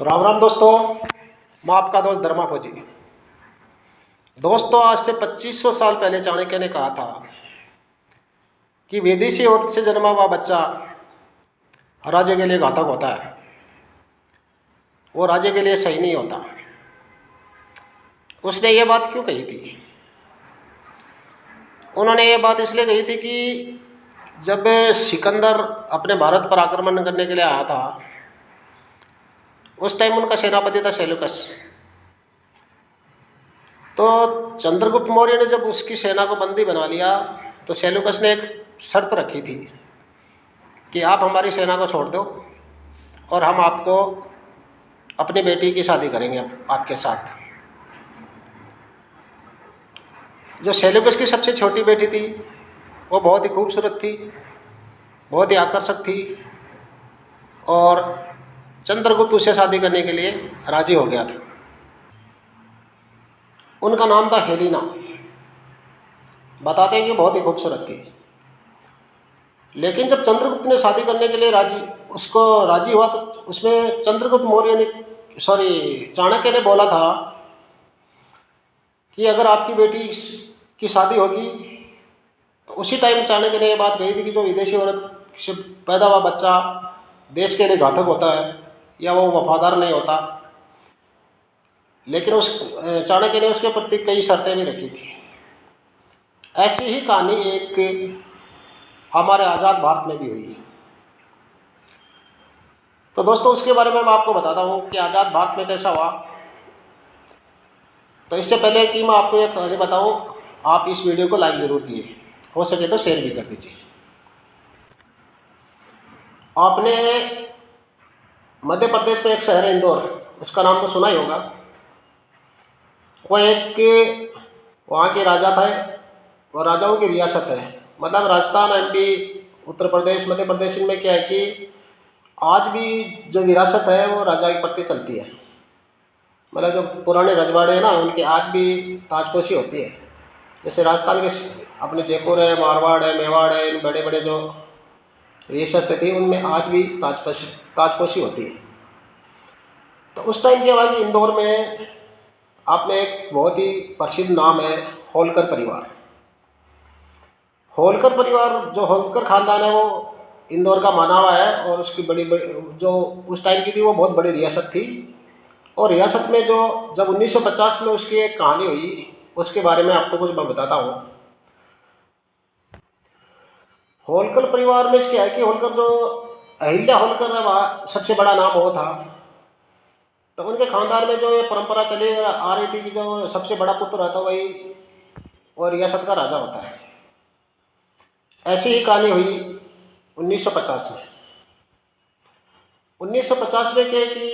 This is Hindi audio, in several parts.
राम राम दोस्तों। मैं आपका दोस्त धर्मा फौजी। दोस्तों, आज से 2500 साल पहले चाणक्य ने कहा था कि विदेशी औरत से जन्मा हुआ बच्चा राज्य के लिए घातक होता है, वो राज्य के लिए सही नहीं होता। उसने ये बात क्यों कही थी? उन्होंने ये बात इसलिए कही थी कि जब सिकंदर अपने भारत पर आक्रमण करने के लिए आया था, उस टाइम उनका सेनापति था सेल्यूकस। तो चंद्रगुप्त मौर्य ने जब उसकी सेना को बंदी बना लिया तो सेल्यूकस ने एक शर्त रखी थी कि आप हमारी सेना को छोड़ दो और हम आपको अपनी बेटी की शादी करेंगे आपके साथ। जो सेल्यूकस की सबसे छोटी बेटी थी वो बहुत ही खूबसूरत थी, बहुत ही आकर्षक थी, और चंद्रगुप्त उससे शादी करने के लिए राजी हो गया था। उनका नाम था हेलिना। बताते हैं कि बहुत ही खूबसूरत थी। लेकिन जब चंद्रगुप्त ने शादी करने के लिए राजी हुआ तो उसमें चंद्रगुप्त मौर्य ने चाणक्य ने बोला था कि अगर आपकी बेटी की शादी होगी तो उसी टाइम चाणक्य ने यह बात कही थी कि जो विदेशी औरत से पैदा हुआ बच्चा देश के लिए घातक होता है या वो वफादार नहीं होता। लेकिन उस चाणक्य ने उसके प्रति कई शर्तें भी रखी थी। ऐसी ही कहानी एक हमारे आज़ाद भारत में भी हुई। तो दोस्तों, उसके बारे में मैं आपको बताता हूँ कि आज़ाद भारत में कैसा हुआ। तो इससे पहले कि मैं आपको एक कहानी बताऊँ, आप इस वीडियो को लाइक ज़रूर कीजिए, हो सके तो शेयर भी कर दीजिए। आपने मध्य प्रदेश में एक शहर है इंदौर, उसका नाम तो सुना ही होगा। वो एक वहाँ के राजा थे और राजाओं की रियासत है। मतलब राजस्थान, एमपी, उत्तर प्रदेश, मध्य प्रदेश, इनमें क्या है कि आज भी जो विरासत है वो राजा के प्रति चलती है। मतलब जो पुराने रजवाड़े हैं ना, उनके आज भी ताजपोशी होती है। जैसे राजस्थान के अपने जयपुर है, मारवाड़ है, मेवाड़ है, इन बड़े बड़े जो रियासतें थी उनमें आज भी ताजपोशी होती है। तो उस टाइम क्या हुआ कि इंदौर में आपने एक बहुत ही प्रसिद्ध नाम है होलकर परिवार। होलकर परिवार, जो होलकर खानदान है, वो इंदौर का माना हुआ है और उसकी बड़ी जो उस टाइम की थी वो बहुत बड़ी रियासत थी। और रियासत में जो जब 1950 में उसकी एक कहानी हुई, उसके बारे में आपको कुछ मैं बताता हूँ। होलकर परिवार में क्या है कि होलकर जो अहिल्या होलकर है वहाँ सबसे बड़ा नाम वो था। तो उनके खानदान में जो ये परंपरा चली आ रही थी कि जो सबसे बड़ा पुत्र रहता वही और रियासत का राजा होता है। ऐसी ही कहानी हुई 1950 में। 1950 में क्या कि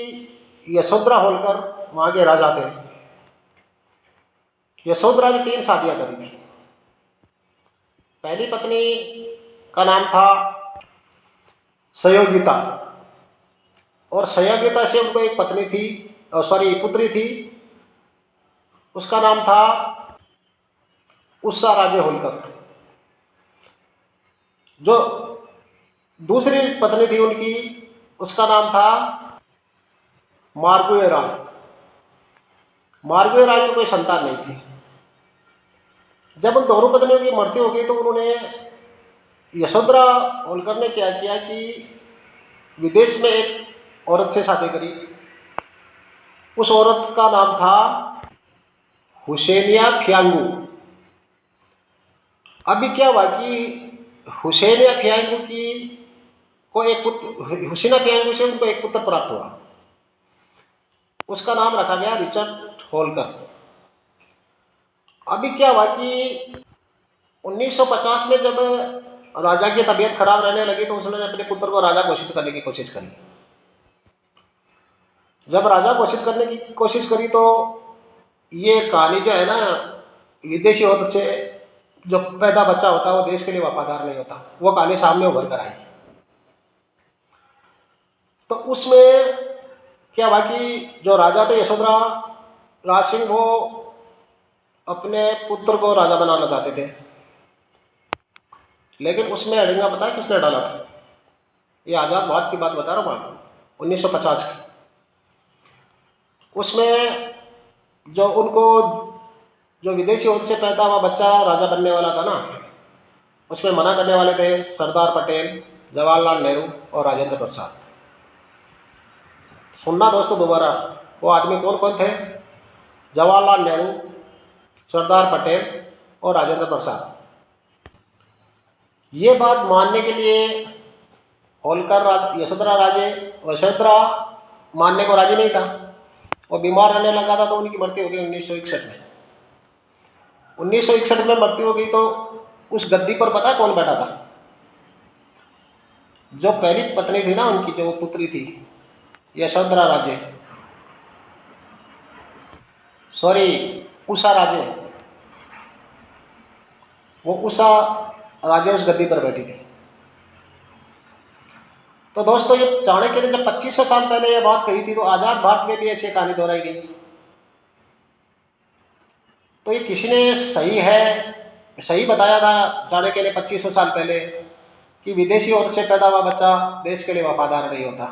यशोधरा होलकर वहाँ के राजा थे। यशोधरा ने 3 शादियां करी थी। पहली पत्नी का नाम था सयोगिता, और सयोगिता से उनको एक पत्नी थी, पुत्री थी, उसका नाम था उषा राजे होलकर। जो दूसरी पत्नी थी उनकी, उसका नाम था मार्गुए राय। मार्गुए राय को कोई संतान नहीं थी। जब उन दोनों पत्नियों की मृत्यु हो गई तो उन्होंने यशोधरा होलकर ने क्या किया कि विदेश में एक औरत से शादी करी। उस औरत का नाम था हुसैनिया फ्यांगू। अभी क्या हुआ कि हुसैनिया फ्यांगू की को एक पुत्र, हुसैना फ्यांगू से उनको एक पुत्र प्राप्त हुआ। उसका नाम रखा गया रिचर्ड होलकर। अभी क्या हुआ कि 1950 में जब राजा की तबीयत खराब रहने लगी तो उसने अपने पुत्र को राजा घोषित करने की कोशिश करी। जब राजा घोषित करने की कोशिश करी तो ये कहानी जो है ना, विदेशी औरत से जो पैदा बच्चा होता है वो देश के लिए वफादार नहीं होता, वो कहानी सामने उभर कर आई। तो उसमें क्या हुआ कि जो राजा थे यशोधरा राज सिंह, वो अपने पुत्र को राजा बनाना चाहते थे। लेकिन उसमें अड़ंगा पता है किसने डाला था? ये आज़ाद भारत की बात बता रहा हूँ आपको, 1950 की। उसमें जो उनको जो विदेशी ओर से पैदा हुआ बच्चा राजा बनने वाला था ना, उसमें मना करने वाले थे सरदार पटेल, जवाहरलाल नेहरू और राजेंद्र प्रसाद। सुनना दोस्तों दोबारा, वो आदमी कौन कौन थे? जवाहरलाल नेहरू, सरदार पटेल और राजेंद्र प्रसाद। ये बात मानने के लिए होलकर यशोधरा मानने को राजी नहीं था। वो बीमार रहने लगा था तो उनकी मृत्यु हो गई 1961 में। 1961 में मृत्यु हो गई तो उस गद्दी पर पता है कौन बैठा था? जो पहली पत्नी थी ना उनकी, जो पुत्री थी यशोधरा राजे, सॉरी उषा राजे, वो उषा राजे उस गद्दी पर बैठी थी। तो दोस्तों ये चाणक्य ने जब 2500 साल पहले ये बात कही थी तो आजाद भारत में भी ऐसी कहानी दोहराई गई। तो ये किसी ने सही बताया था चाणक्य ने 2500 साल पहले कि विदेशी औरत से पैदा हुआ बच्चा देश के लिए वफादार नहीं होता।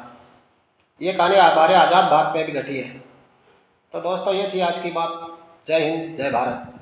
ये कहानी हमारे आजाद भारत में भी घटी है। तो दोस्तों ये थी आज की बात। जय हिंद, जय भारत।